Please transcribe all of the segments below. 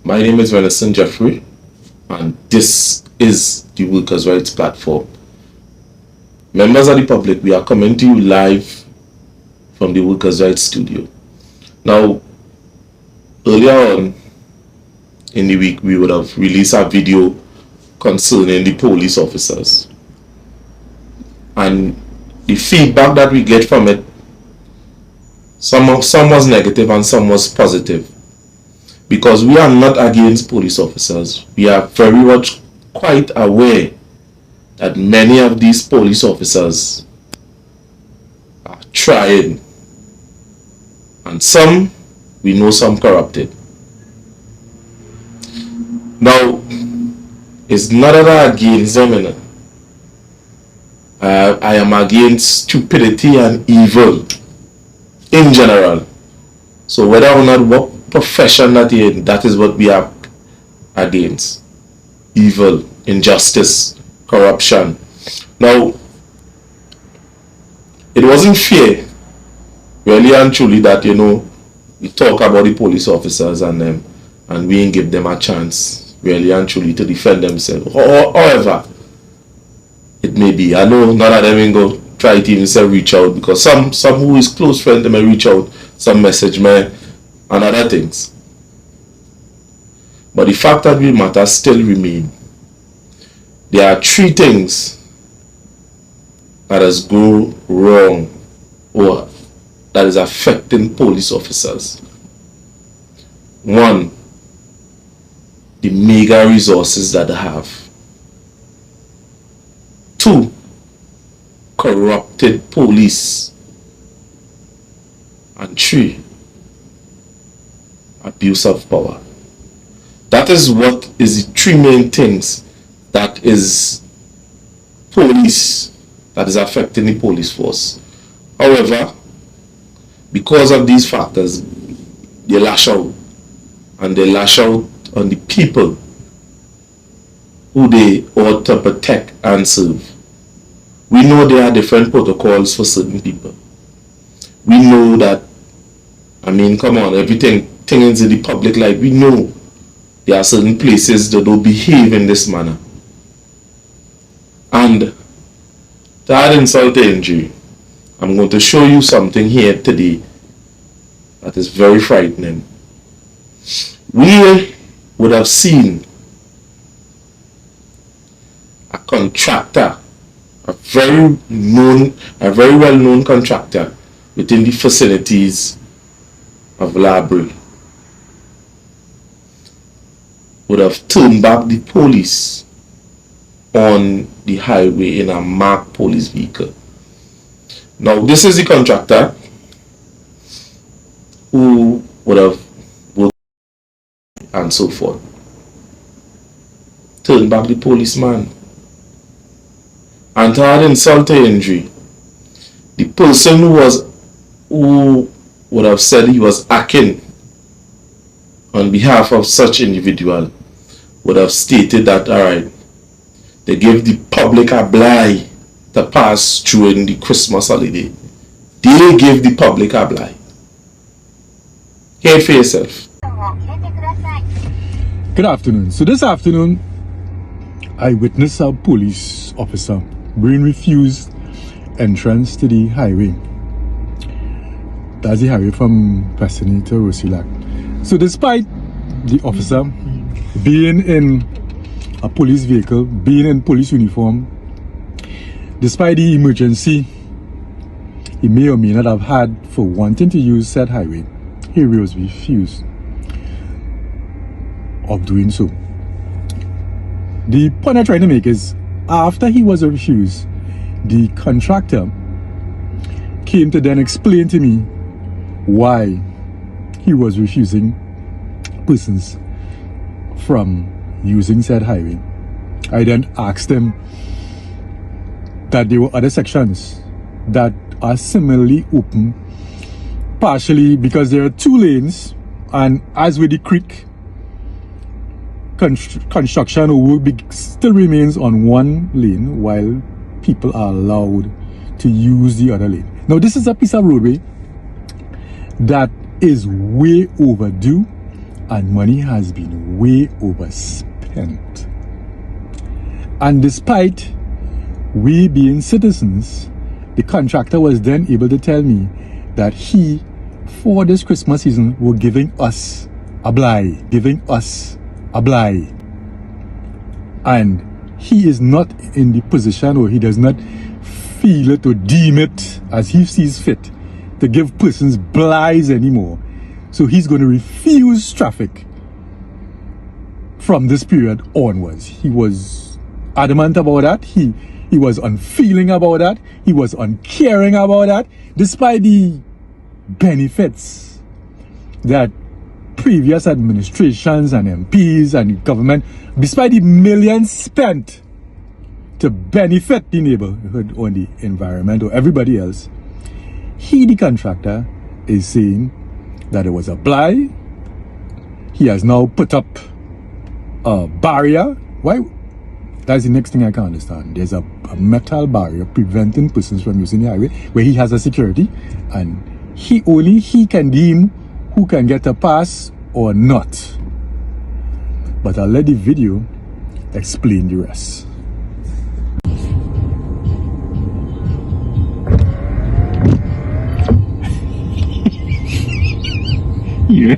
My name is Venison Jeffrey, and this is the Workers' Rights Platform. Members of the public, we are coming to you live from the Workers' Rights Studio. Now, earlier on in the week, we would have released a video concerning the police officers. And the feedback that we get from it, some was negative and some was positive. Because we are not against police officers. We are very much quite aware that many of these police officers are trying. And some, we know some corrupted. Now, it's not that I'm against them. I am against stupidity and evil in general. So whether or not what profession that you're in, that is what we are against. Evil, injustice, corruption. Now, it wasn't fair, really and truly, that we talk about the police officers and them, and we ain't give them a chance, really and truly, to defend themselves. However, it may be. I know none of them ain't go try to even say reach out, because some who is close friend, they may reach out, some message me, and other things. But the fact that the matter still remain. There are three things that has gone wrong or that is affecting police officers. One, the meager resources that they have. Two, corrupted police. And three, abuse of power. That is what is the three main things that is police, that is affecting the police force. However, because of these factors, they lash out, and they lash out on the people who they ought to protect and serve. We know there are different protocols for certain people. We know that, come on, everything is in the public life. We know there are certain places that don't behave in this manner. And to add insult to injury, I'm going to show you something here today that is very frightening. We would have seen a contractor, a very well-known contractor within the facilities of library, would have turned back the police on the highway in a marked police vehicle. Now, this is the contractor who would have worked and so forth. Turn back the policeman. And to add insult to injury, the person who would have said he was acting on behalf of such individual would have stated that, alright, they give the public a blight to pass through in the Christmas holiday. They give the public a blight. Hear it for yourself. Good afternoon. So this afternoon, I witnessed a police officer being refused entrance to the highway. That's the highway from Pestany to Rosilac. So despite the officer being in a police vehicle, being in police uniform, despite the emergency he may or may not have had for wanting to use said highway, he was refused of doing so. The point I'm trying to make is, after he was refused, the contractor came to then explain to me why he was refusing persons from using said highway. I then asked him that there were other sections that are similarly open, partially because there are two lanes, and as with the creek, construction or work still remains on one lane while people are allowed to use the other lane. Now, this is a piece of roadway that is way overdue. and money has been way overspent. And despite we being citizens, the contractor was then able to tell me that he, for this Christmas season, were giving us a blight. And he is not in the position, or he does not feel it or deem it as he sees fit to give persons blights anymore. So he's going to refuse traffic from this period onwards. He was adamant about that. He was unfeeling about that. He was uncaring about that, despite the benefits that previous administrations and MPs and government, despite the millions spent to benefit the neighborhood or the environment or everybody else, he, the contractor, is saying that it was a blight. He has now put up a barrier. Why? That's the next thing I can understand. There's a metal barrier preventing persons from using the highway, where he has a security, and only he can deem who can get a pass or not. But I'll let the video explain the rest. Yeah.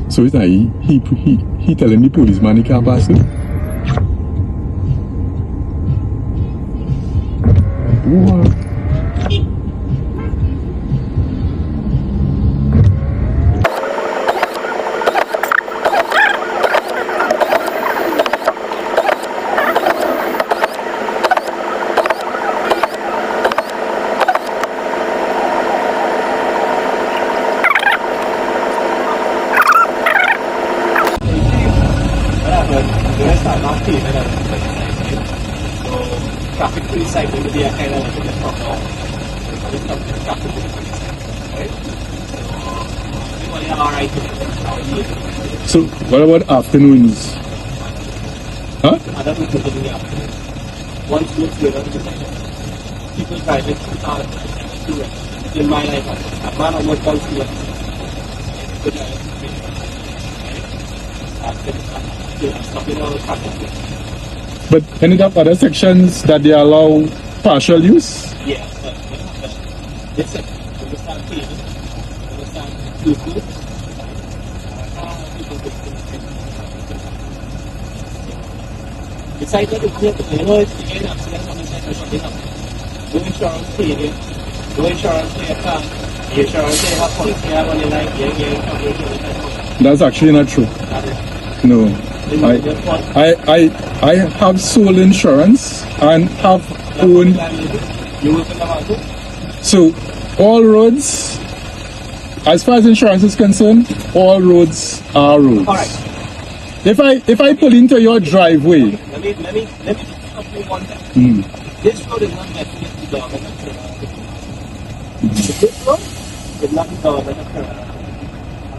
So it's like he telling the policeman he can't pass it. What? Traffic police side will be a kind of So what about afternoons? Huh? Other people in the afternoon. Once looks later, people driving 2 in my life. A man almost comes to it. Stopping all the traffic. But any of other sections that they allow partial use? Yeah, but listen, when we start paying, when we start people, besides that, you know, it's the end accident on the side of something else. No insurance paying, no insurance for your car, the insurance for your policy, I want to like, That's actually not true. No. I have sole insurance and have owned. So all roads, as far as insurance is concerned, all roads are roads. All right. If I pull into your driveway, let me stop you one thing. This road is not meant to be the government of Canada. This road is not the government of Canada.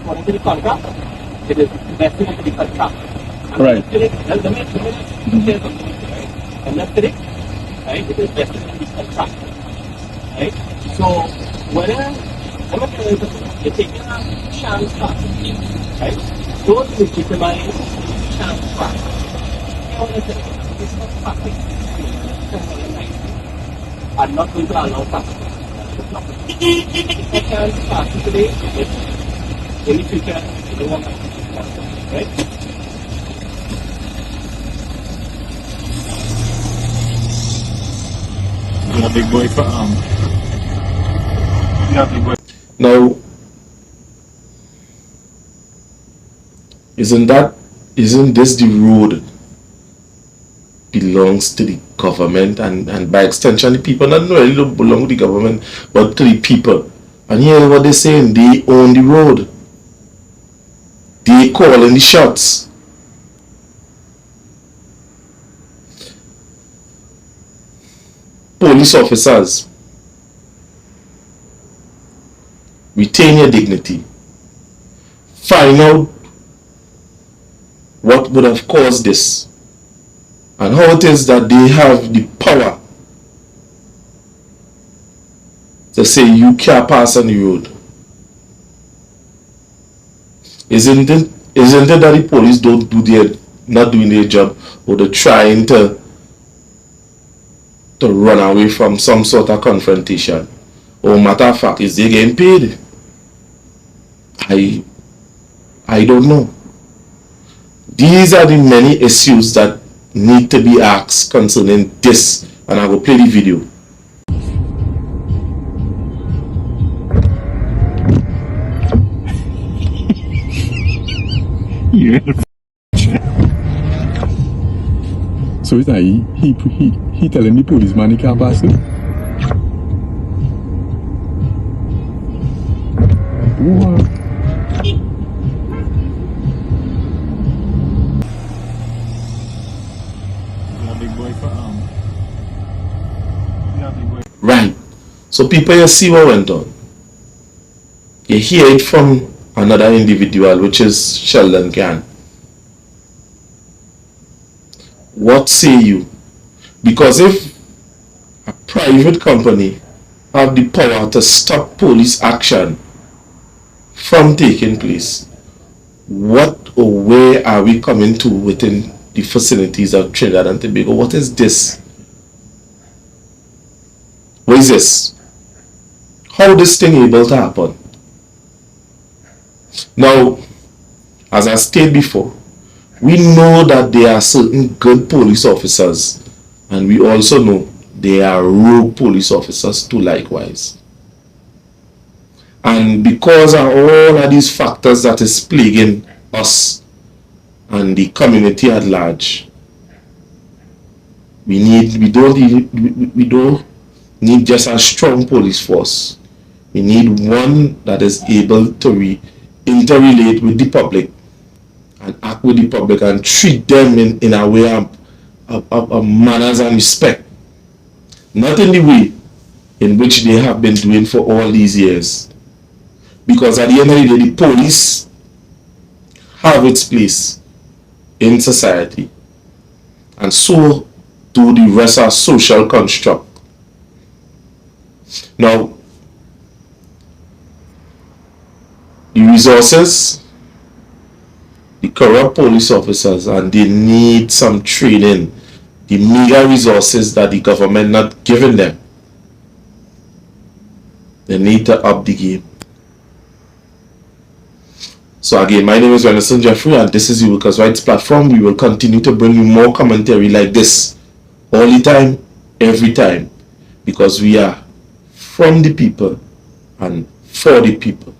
According to the contract, it is vested into the contract. right? I'm not correct, right? It is vested in this contract, right? So whenever you're taking a chance pass, right? Don't legitimize chance pass. You understand? It's not traffic. I'm not going to allow traffic. If I can't pass today, in the future, you don't want to, right? Yeah, big boy for yeah, big boy. Now, isn't this the road belongs to the government and by extension the people? Not really don't belong to the government, but to the people. And here's what they're saying: they own the road. They calling the shots. Police officers, retain your dignity. Find out what would have caused this and how it is that they have the power to say you can't pass on the road. Isn't it that the police don't do their not doing their job, or they're trying to run away from some sort of confrontation? Or matter of fact, is they getting paid? I don't know. These are the many issues that need to be asked concerning this, and I will play the video. So it's like he telling the policeman he can't pass it. What? Right. So people, you see what went on. You hear it from another individual, which is Sheldon Can. What say you? Because if a private company have the power to stop police action from taking place, what or where are we coming to within the facilities of Trinidad and Tobago? What is this? What is this? How this thing able to happen? Now, as I stated before, we know that there are certain good police officers, and we also know there are rogue police officers too likewise. And because of all of these factors that is plaguing us and the community at large, we don't need just a strong police force. We need one that is able to interrelate with the public and act with the public and treat them in a way of manners and respect. Not in the way in which they have been doing for all these years. Because at the end of the day, the police have its place in society, and so do the rest of social construct. Now, the resources, the corrupt police officers, and they need some training. The meager resources that the government not giving them, they need to up the game. So again, my name is Renison Jeffrey, and this is the Workers' Rights Platform. We will continue to bring you more commentary like this all the time, every time, because we are from the people and for the people.